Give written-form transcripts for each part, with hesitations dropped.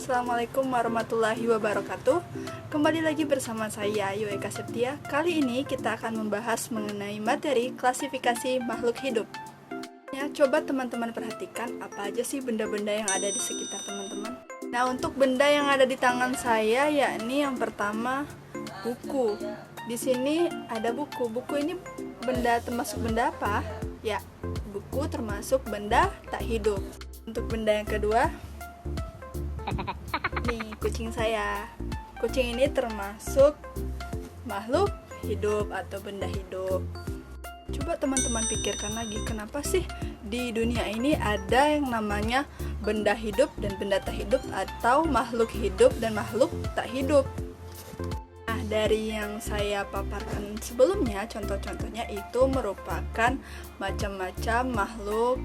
Assalamualaikum warahmatullahi wabarakatuh. Kembali lagi bersama saya Ayu Eka Septia. Kali ini kita akan membahas mengenai materi klasifikasi makhluk hidup. Ya, coba teman-teman perhatikan apa aja sih benda-benda yang ada di sekitar teman-teman. Nah, untuk benda yang ada di tangan saya yakni yang pertama buku. Di sini ada buku. Buku ini termasuk benda apa? Ya, buku termasuk benda tak hidup. Untuk benda yang kedua, nih kucing saya. Kucing ini termasuk makhluk hidup atau benda hidup. Coba teman-teman pikirkan lagi, kenapa sih di dunia ini ada yang namanya benda hidup dan benda tak hidup, atau makhluk hidup dan makhluk tak hidup? Nah, dari yang saya paparkan sebelumnya, contoh-contohnya itu merupakan macam-macam makhluk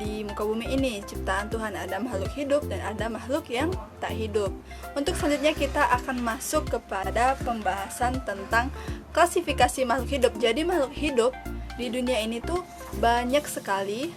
di muka bumi ini, ciptaan Tuhan. Ada makhluk hidup dan ada makhluk yang tak hidup. Untuk selanjutnya kita akan masuk kepada pembahasan tentang klasifikasi makhluk hidup. Jadi makhluk hidup di dunia ini tuh banyak sekali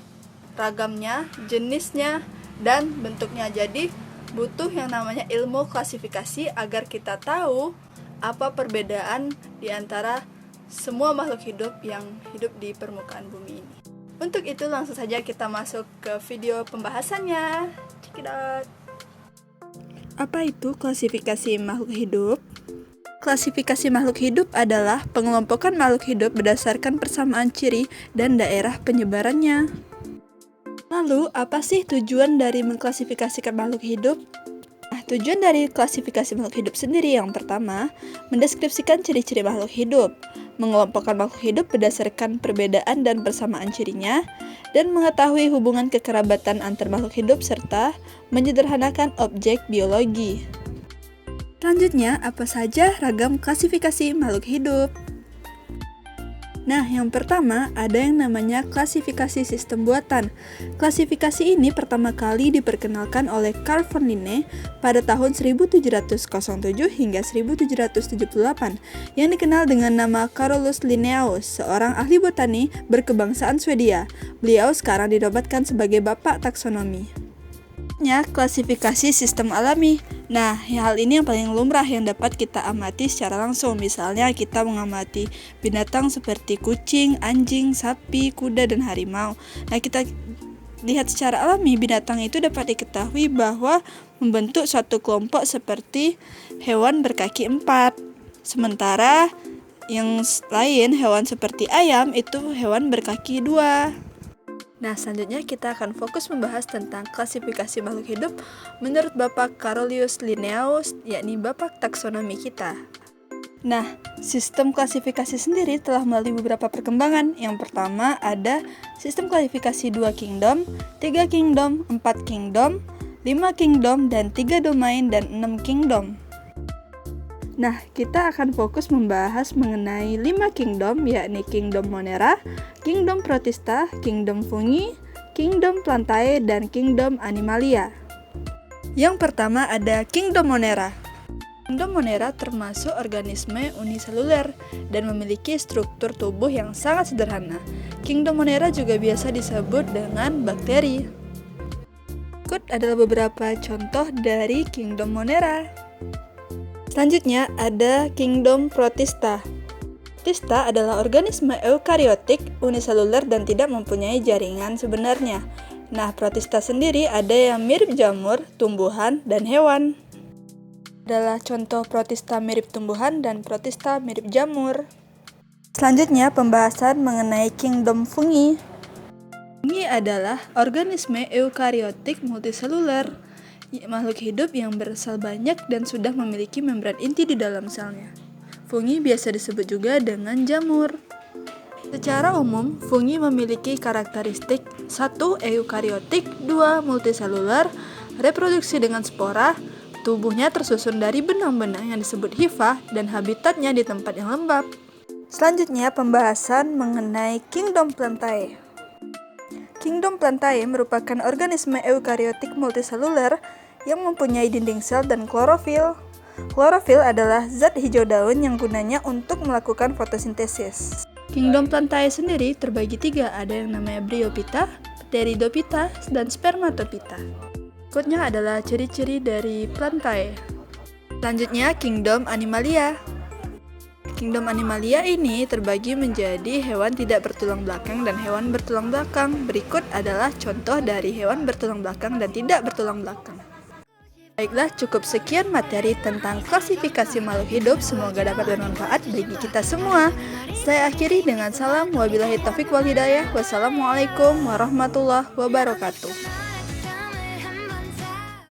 ragamnya, jenisnya, dan bentuknya. Jadi butuh yang namanya ilmu klasifikasi agar kita tahu apa perbedaan di antara semua makhluk hidup yang hidup di permukaan bumi ini. Untuk itu langsung saja kita masuk ke video pembahasannya. Check it out. Apa itu klasifikasi makhluk hidup? Klasifikasi makhluk hidup adalah pengelompokan makhluk hidup berdasarkan persamaan ciri dan daerah penyebarannya. Lalu, apa sih tujuan dari mengklasifikasikan makhluk hidup? Tujuan dari klasifikasi makhluk hidup sendiri yang pertama, mendeskripsikan ciri-ciri makhluk hidup, mengelompokkan makhluk hidup berdasarkan perbedaan dan persamaan cirinya, dan mengetahui hubungan kekerabatan antar makhluk hidup serta menyederhanakan objek biologi. Selanjutnya, apa saja ragam klasifikasi makhluk hidup? Nah, yang pertama ada yang namanya klasifikasi sistem buatan. Klasifikasi ini pertama kali diperkenalkan oleh Carl von Linné pada tahun 1707 hingga 1778 yang dikenal dengan nama Carolus Linnaeus, seorang ahli botani berkebangsaan Swedia. Beliau sekarang dinobatkan sebagai bapak taksonomi. Klasifikasi sistem alami. Nah, hal ini yang paling lumrah yang dapat kita amati secara langsung. Misalnya kita mengamati binatang seperti kucing, anjing, sapi, kuda, dan harimau. Nah, kita lihat secara alami binatang itu dapat diketahui bahwa membentuk suatu kelompok seperti hewan berkaki 4. Sementara yang lain, hewan seperti ayam, itu hewan berkaki 2. Nah, selanjutnya kita akan fokus membahas tentang klasifikasi makhluk hidup menurut Bapak Carolus Linnaeus, yakni Bapak taksonomi kita. Nah, sistem klasifikasi sendiri telah melalui beberapa perkembangan. Yang pertama ada sistem klasifikasi 2 kingdom, 3 kingdom, 4 kingdom, 5 kingdom, dan 3 domain, dan 6 kingdom. Nah, kita akan fokus membahas mengenai 5 kingdom, yakni Kingdom Monera, Kingdom Protista, Kingdom Fungi, Kingdom Plantae, dan Kingdom Animalia. Yang pertama ada Kingdom Monera. Kingdom Monera termasuk organisme uniseluler dan memiliki struktur tubuh yang sangat sederhana. Kingdom Monera juga biasa disebut dengan bakteri. Berikut adalah beberapa contoh dari Kingdom Monera. Selanjutnya ada Kingdom Protista. Protista adalah organisme eukariotik, uniseluler, dan tidak mempunyai jaringan sebenarnya. Nah, protista sendiri ada yang mirip jamur, tumbuhan, dan hewan. Adalah contoh protista mirip tumbuhan dan protista mirip jamur. Selanjutnya pembahasan mengenai Kingdom Fungi. Fungi adalah organisme eukariotik multiseluler, makhluk hidup yang bersel banyak dan sudah memiliki membran inti di dalam selnya. Fungi biasa disebut juga dengan jamur. Secara umum, fungi memiliki karakteristik 1. Eukariotik, 2. Multiseluler, reproduksi dengan spora, tubuhnya tersusun dari benang-benang yang disebut hifa, dan habitatnya di tempat yang lembab. Selanjutnya pembahasan mengenai Kingdom Plantae. Kingdom Plantae merupakan organisme eukariotik multiseluler yang mempunyai dinding sel dan klorofil. Klorofil adalah zat hijau daun yang gunanya untuk melakukan fotosintesis. Kingdom Plantae sendiri terbagi 3, ada yang namanya Bryophyta, Pteridophyta, dan Spermatophyta. berikutnya adalah ciri-ciri dari plantae. Selanjutnya, Kingdom Animalia. Kingdom Animalia ini terbagi menjadi hewan tidak bertulang belakang dan hewan bertulang belakang. Berikut adalah contoh dari hewan bertulang belakang dan tidak bertulang belakang. Baiklah, cukup sekian materi tentang klasifikasi makhluk hidup. Semoga dapat bermanfaat bagi kita semua. Saya akhiri dengan salam wabillahi taufiq wal hidayah. Wassalamualaikum warahmatullahi wabarakatuh.